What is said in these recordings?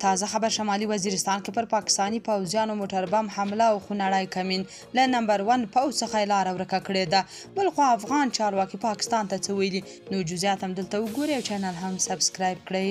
تازه خبر شمالي وزیرستان کې پر پاکستانی پوځیانو موټر بم حمله او خونړی کمین له نمبر 1 پوځ څخه لاره ورکه کړې ده. بل خو افغان چارواکي پاکستان ته څه ویلي، نو جزئیات هم دلته وګورئ او چینل هم سبسکرایب کړئ.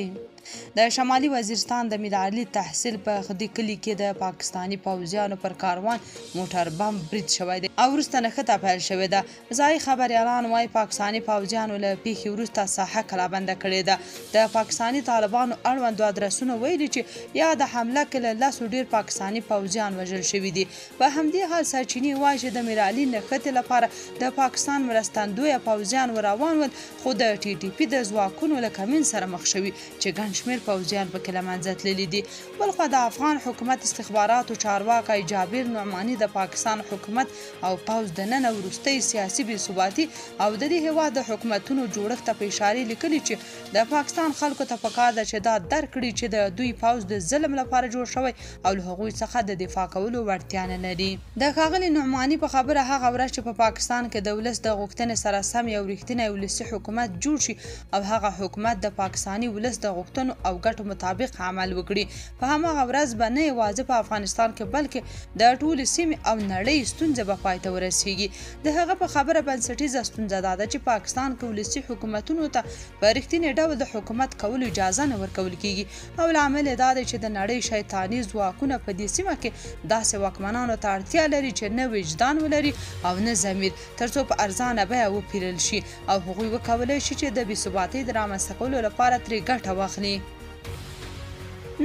د شمالي وزیرستان د میرعلي تحصیل په خدي کلي کې د پاکستانی پوځیانو پر کاروان موټر بم برید شوی دی او وروسته نښته پیل شوې ده. ځایي خبریالان وایي پاکستانی پوځیانو له پیښې وروسته ساحه کلابنده کړې ده. د پاکستانی طالبانو اړوندو ادرسونو ویلي چې یا د حمله کې له 10 ډیر پاکستانی پوځیان وژل شوي دي. په همدې حال سرچینې وایي چې د میرعلي نښتې لپاره د پاکستان مرستندویه پوځیان روان ول، خو د TTP د ځواکونو له کمین سره مخ شوي چې ګڼ شمېر پوځیان پکې له منځه تللي دي. بلخوا د افغان حکومت استخباراتو چارواکی جابر نعماني د پاکستان حکومت او پوځ د نن وروستۍ سیاسي بې ثباتي او د دې هېواد د حکومتونو جوړښت ته په اشارې لیکلي چې د پاکستان خلکو ته پکار ده چې دا درک کړي چې د دوی پوځ د ظلم لپاره جوړ شوی او له هغوی څخه د دفاع کولو وړتیا نه لري. د ښاغلي نعماني په خبره هغه ورځ چې په پاکستان کې د ولس د غوښتنې سره سم یو رښتینی ولسي حکومت جوړ شي او هغه حکومت د پاکستاني ولس د غوښتنو او ګټو مطابق عمل وکړي، په هماغه ورځ به نه یوازې په افغانستان کې بلکې د ټولې سیمې او نړۍ ستونزه به پای ته ورسیږي. د هغه په خبره بنسټیزه ستونزه دا ده چې پاکستان کې ولسي حکومتونو ته په رښتینې ډول د حکومت کولو اجازه نه ورکول کیږي او لامل دا دی چې د نړۍ شیطاني ځواکونه په دې سیمه کې داسې واکمنانو ته اړتیا لري چې نه وجدان ولري او نه ضمیر، ترڅو په ارزانه بیه وپیرل شي او هغوی وکولی شي چې د بې ثباتۍ د رامنځته کولو لپاره ترې ګټه واخلي.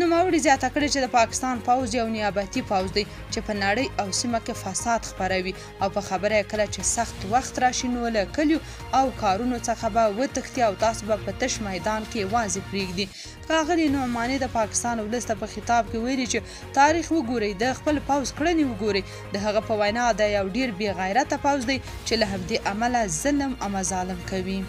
نوموړي زیاته کړې چې د پاکستان پوځ یو نیابتي پوځ دی چې په نړۍ او سیمه کې فساد خپروي او په خبره یې کله چې سخت وخت راشي نو له کلیو او کارونو څخه به وتښتي او تاسو به په تش میدان کې یوازې پرېږدي. ښاغلي نعماني د پاکستان ولس ته په خطاب کې ویلي چې تاریخ وګورئ، د خپل پوځ کړنې وګورئ. د هغه په وینا د یو ډیر بې غیرته پوځ دی چې له همدې امله ظلم او مظالم کوي.